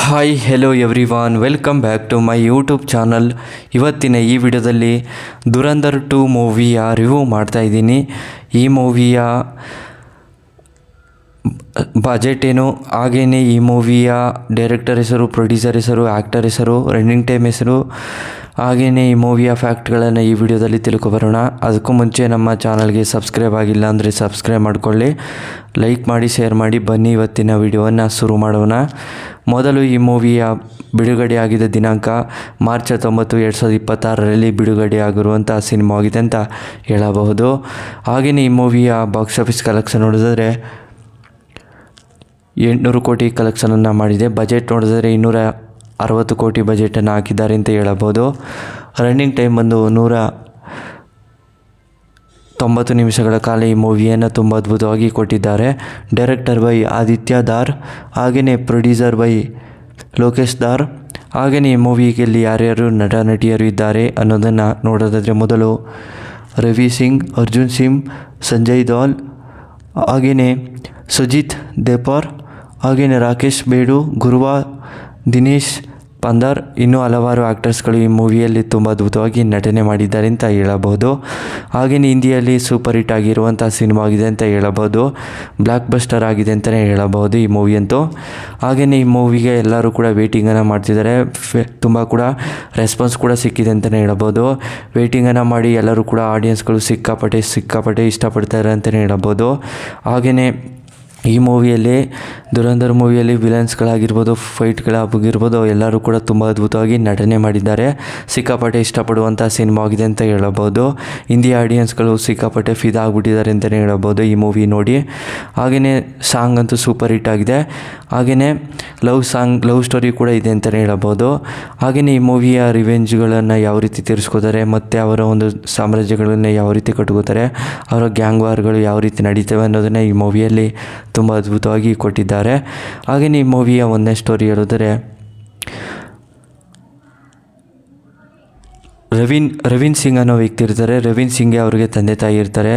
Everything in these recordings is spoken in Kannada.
Hi hello everyone, welcome back to my YouTube channel. ಇವತ್ತಿನ ಈ ವಿಡಿಯೋದಲ್ಲಿ ದುರಂಧರ್ 2 ಮೂವಿಯ ರಿವ್ಯೂ ಮಾಡ್ತಾಯಿದ್ದೀನಿ. ಈ ಮೂವಿಯ ಬಜೆಟ್ ಏನು, ಹಾಗೆಯೇ ಈ ಮೂವಿಯ ಡೈರೆಕ್ಟರ್ ಹೆಸರು, ಪ್ರೊಡ್ಯೂಸರ್ ಹೆಸರು, ಆ್ಯಕ್ಟರ್ ಹೆಸರು, ರನ್ನಿಂಗ್ ಟೈಮ್ ಹೆಸರು, ಹಾಗೆಯೇ ಈ ಮೂವಿಯ ಫ್ಯಾಕ್ಟ್ಗಳನ್ನು ಈ ವಿಡಿಯೋದಲ್ಲಿ ತಿಳ್ಕೊಬರೋಣ. ಅದಕ್ಕೂ ಮುಂಚೆ ನಮ್ಮ ಚಾನಲ್ಗೆ ಸಬ್ಸ್ಕ್ರೈಬ್ ಆಗಿಲ್ಲ ಅಂದರೆ ಸಬ್ಸ್ಕ್ರೈಬ್ ಮಾಡಿಕೊಳ್ಳಿ, ಲೈಕ್ ಮಾಡಿ, ಶೇರ್ ಮಾಡಿ. ಬನ್ನಿ ಇವತ್ತಿನ ವಿಡಿಯೋವನ್ನು ಶುರು ಮಾಡೋಣ. ಮೊದಲು ಈ ಮೂವಿಯ ಬಿಡುಗಡೆಯಾಗಿದ್ದ ದಿನಾಂಕ ಮಾರ್ಚ್ 9, 2026 ಬಿಡುಗಡೆಯಾಗಿರುವಂಥ ಸಿನಿಮಾ ಆಗಿದೆ ಅಂತ ಹೇಳಬಹುದು. ಹಾಗೆಯೇ ಈ ಮೂವಿಯ ಬಾಕ್ಸ್ ಆಫೀಸ್ ಕಲೆಕ್ಷನ್ ನೋಡಿದ್ರೆ 800 ಕೋಟಿ ಕಲೆಕ್ಷನನ್ನು ಮಾಡಿದೆ. ಬಜೆಟ್ ನೋಡಿದ್ರೆ 260 ಕೋಟಿ ಬಜೆಟನ್ನು ಹಾಕಿದ್ದಾರೆ ಅಂತ ಹೇಳಬಹುದು. ರನ್ನಿಂಗ್ ಟೈಮ್ ಬಂದು 190 ನಿಮಿಷಗಳ ಕಾಲ ಈ ಮೂವಿಯನ್ನು ತುಂಬ ಅದ್ಭುತವಾಗಿ ಕೊಟ್ಟಿದ್ದಾರೆ. ಡೈರೆಕ್ಟರ್ ಬೈ ಆದಿತ್ಯ ದಾರ್, ಹಾಗೆಯೇ ಪ್ರೊಡ್ಯೂಸರ್ ಬೈ ಲೋಕೇಶ್ ದಾರ್. ಹಾಗೆಯೇ ಈ ಮೂವಿಯಲ್ಲಿ ಯಾರ್ಯಾರು ನಟ ನಟಿಯರು ಇದ್ದಾರೆ ಅನ್ನೋದನ್ನು ನೋಡೋದಾದರೆ, ಮೊದಲು ರವಿ ಸಿಂಗ್, ಅರ್ಜುನ್ ಸಿಂಗ್, ಸಂಜಯ್ ದೌಲ್, ಹಾಗೆಯೇ ಸುಜಿತ್ ದೇಪಾರ್, ಹಾಗೆಯೇ ರಾಕೇಶ್ ಬೇಡು, ಗುರುವ, ದಿನೇಶ್ ಪಂದರ್, ಇನ್ನೂ ಹಲವಾರು ಆ್ಯಕ್ಟರ್ಸ್ಗಳು ಈ ಮೂವಿಯಲ್ಲಿ ತುಂಬ ಅದ್ಭುತವಾಗಿ ನಟನೆ ಮಾಡಿದ್ದಾರೆ ಅಂತ ಹೇಳಬಹುದು. ಹಾಗೆಯೇ ಹಿಂದಿಯಲ್ಲಿ ಸೂಪರ್ ಹಿಟ್ ಆಗಿರುವಂಥ ಸಿನಿಮಾ ಆಗಿದೆ ಅಂತ ಹೇಳಬಹುದು. ಬ್ಲಾಕ್ ಬಸ್ಟರ್ ಆಗಿದೆ ಅಂತಲೇ ಹೇಳಬಹುದು ಈ ಮೂವಿಯಂತೂ. ಹಾಗೆಯೇ ಈ ಮೂವಿಗೆ ಎಲ್ಲರೂ ಕೂಡ ವೇಟಿಂಗನ್ನು ಮಾಡ್ತಿದ್ದಾರೆ. ತುಂಬ ಕೂಡ ರೆಸ್ಪಾನ್ಸ್ ಕೂಡ ಸಿಕ್ಕಿದೆ ಅಂತಲೇ ಹೇಳಬಹುದು. ವೇಟಿಂಗನ್ನು ಮಾಡಿ ಎಲ್ಲರೂ ಕೂಡ ಆಡಿಯನ್ಸ್ಗಳು ಸಿಕ್ಕಾಪಟ್ಟೆ ಇಷ್ಟಪಡ್ತಾರೆ ಅಂತಲೇ ಹೇಳಬಹುದು. ಹಾಗೆಯೇ ಈ ಮೂವಿಯಲ್ಲಿ, ದುರಂಧರ್ ಮೂವಿಯಲ್ಲಿ ವಿಲನ್ಸ್ಗಳಾಗಿರ್ಬೋದು, ಫೈಟ್ಗಳಾಗಿರ್ಬೋದು, ಎಲ್ಲರೂ ಕೂಡ ತುಂಬ ಅದ್ಭುತವಾಗಿ ನಟನೆ ಮಾಡಿದ್ದಾರೆ. ಸಿಕ್ಕಾಪಟ್ಟೆ ಇಷ್ಟಪಡುವಂಥ ಸಿನಿಮಾ ಆಗಿದೆ ಅಂತ ಹೇಳಬಹುದು. ಹಿಂದಿ ಆಡಿಯನ್ಸ್ಗಳು ಸಿಕ್ಕಾಪಟ್ಟೆ ಫಿದಾ ಆಗಿಬಿಟ್ಟಿದ್ದಾರೆ ಅಂತಲೇ ಹೇಳಬಹುದು ಈ ಮೂವಿ ನೋಡಿ. ಹಾಗೆಯೇ ಸಾಂಗ್ ಅಂತೂ ಸೂಪರ್ ಹಿಟ್ ಆಗಿದೆ. ಹಾಗೆಯೇ ಲವ್ ಸ್ಟೋರಿ ಕೂಡ ಇದೆ ಅಂತಲೇ ಹೇಳಬಹುದು. ಹಾಗೆಯೇ ಈ ಮೂವಿಯ ರಿವೆಂಜ್ಗಳನ್ನು ಯಾವ ರೀತಿ ತೀರಿಸ್ಕೋತಾರೆ, ಮತ್ತು ಅವರ ಒಂದು ಸಾಮ್ರಾಜ್ಯಗಳನ್ನು ಯಾವ ರೀತಿ ಕಟ್ಕೋತಾರೆ, ಅವರ ಗ್ಯಾಂಗ್ ವಾರ್ಗಳು ಯಾವ ರೀತಿ ನಡೀತವೆ ಅನ್ನೋದನ್ನು ಈ ಮೂವಿಯಲ್ಲಿ ತುಂಬ ಅದ್ಭುತವಾಗಿ ಕೊಟ್ಟಿದ್ದಾರೆ. ಹಾಗೆಯೇ ಈ ಮೂವಿಯ ಒಂದನೇ ಸ್ಟೋರಿ ಹೇಳಿದರೆ, ರವೀನ್ ಸಿಂಗ್ ಅನ್ನೋ ವ್ಯಕ್ತಿ ಇರ್ತಾರೆ. ರವೀನ್ ಸಿಂಗ್ಗೆ ಅವರಿಗೆ ತಂದೆ ತಾಯಿ ಇರ್ತಾರೆ.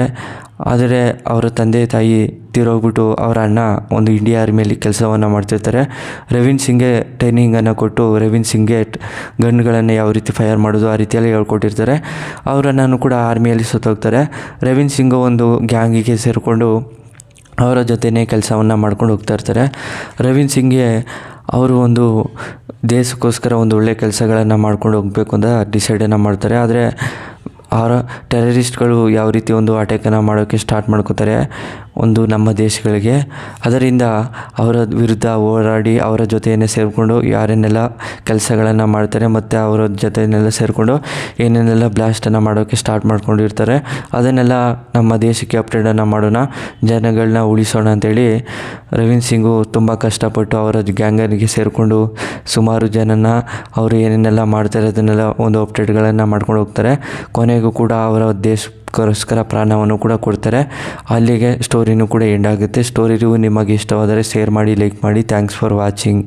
ಆದರೆ ಅವರ ತಂದೆ ತಾಯಿ ತೀರೋಗ್ಬಿಟ್ಟು ಅವರ ಅಣ್ಣ ಒಂದು ಇಂಡಿಯಾ ಆರ್ಮಿಯಲ್ಲಿ ಕೆಲಸವನ್ನು ಮಾಡ್ತಿರ್ತಾರೆ. ರವೀನ್ ಸಿಂಗ್ಗೆ ಟ್ರೈನಿಂಗನ್ನು ಕೊಟ್ಟು ರವೀನ್ ಸಿಂಗ್ಗೆ ಗನ್ಗಳನ್ನು ಯಾವ ರೀತಿ ಫೈರ್ ಮಾಡೋದು ಆ ರೀತಿಯಲ್ಲಿ ಹೇಳ್ಕೊಟ್ಟಿರ್ತಾರೆ. ಅವರನ್ನು ಕೂಡ ಆರ್ಮಿಯಲ್ಲಿ ಸುತ್ತೋಗ್ತಾರೆ. ರವೀನ್ ಸಿಂಗು ಒಂದು ಗ್ಯಾಂಗಿಗೆ ಸೇರಿಕೊಂಡು ಅವರ ಜೊತೆಯೇ ಕೆಲಸವನ್ನು ಮಾಡ್ಕೊಂಡು ಹೋಗ್ತಾ ಇರ್ತಾರೆ. ರವೀನ್ ಸಿಂಗ್ಗೆ ಅವರು ಒಂದು ದೇಶಕ್ಕೋಸ್ಕರ ಒಂದು ಒಳ್ಳೆಯ ಕೆಲಸಗಳನ್ನು ಮಾಡ್ಕೊಂಡು ಹೋಗಬೇಕು ಅಂತ ಡಿಸೈಡನ್ನು ಮಾಡ್ತಾರೆ. ಆದರೆ ಅವರ ಟೆರರಿಸ್ಟ್ಗಳು ಯಾವ ರೀತಿ ಒಂದು ಅಟ್ಯಾಕನ್ನು ಮಾಡೋಕ್ಕೆ ಸ್ಟಾರ್ಟ್ ಮಾಡ್ಕೋತಾರೆ ಒಂದು ನಮ್ಮ ದೇಶಗಳಿಗೆ. ಅದರಿಂದ ಅವರ ವಿರುದ್ಧ ಹೋರಾಡಿ ಅವರ ಜೊತೆಯೇ ಸೇರಿಕೊಂಡು ಯಾರೇನೆಲ್ಲ ಕೆಲಸಗಳನ್ನು ಮಾಡ್ತಾರೆ ಮತ್ತು ಅವರ ಜೊತೆಯನ್ನೆಲ್ಲ ಸೇರಿಕೊಂಡು ಏನೇನೆಲ್ಲ ಬ್ಲಾಸ್ಟನ್ನು ಮಾಡೋಕ್ಕೆ ಸ್ಟಾರ್ಟ್ ಮಾಡ್ಕೊಂಡಿರ್ತಾರೆ, ಅದನ್ನೆಲ್ಲ ನಮ್ಮ ದೇಶಕ್ಕೆ ಅಪ್ಡೇಟನ್ನು ಮಾಡೋಣ, ಜನಗಳನ್ನ ಉಳಿಸೋಣ ಅಂತೇಳಿ ರವೀನ್ ಸಿಂಗು ತುಂಬ ಕಷ್ಟಪಟ್ಟು ಅವರ ಗ್ಯಾಂಗರಿಗೆ ಸೇರಿಕೊಂಡು ಸುಮಾರು ಜನನ ಅವರು ಏನೇನೆಲ್ಲ ಮಾಡ್ತಾರೆ ಅದನ್ನೆಲ್ಲ ಒಂದು ಅಪ್ಡೇಟ್ಗಳನ್ನು ಮಾಡ್ಕೊಂಡು ಹೋಗ್ತಾರೆ. ಕೊನೆಗೂ ಕೂಡ ಅವರ ದೇಶಕ್ಕೋಸ್ಕರ ಪ್ರಾಣವನ್ನು ಕೂಡ ಕೊಡ್ತಾರೆ. ಅಲ್ಲಿಗೆ ಸ್ಟೋರಿನೂ ಕೂಡ ಎಂಡ್ ಆಗುತ್ತೆ. ಸ್ಟೋರಿ ನಿಮಗೆ ಇಷ್ಟವಾದರೆ ಶೇರ್ ಮಾಡಿ, ಲೈಕ್ ಮಾಡಿ. Thanks for watching.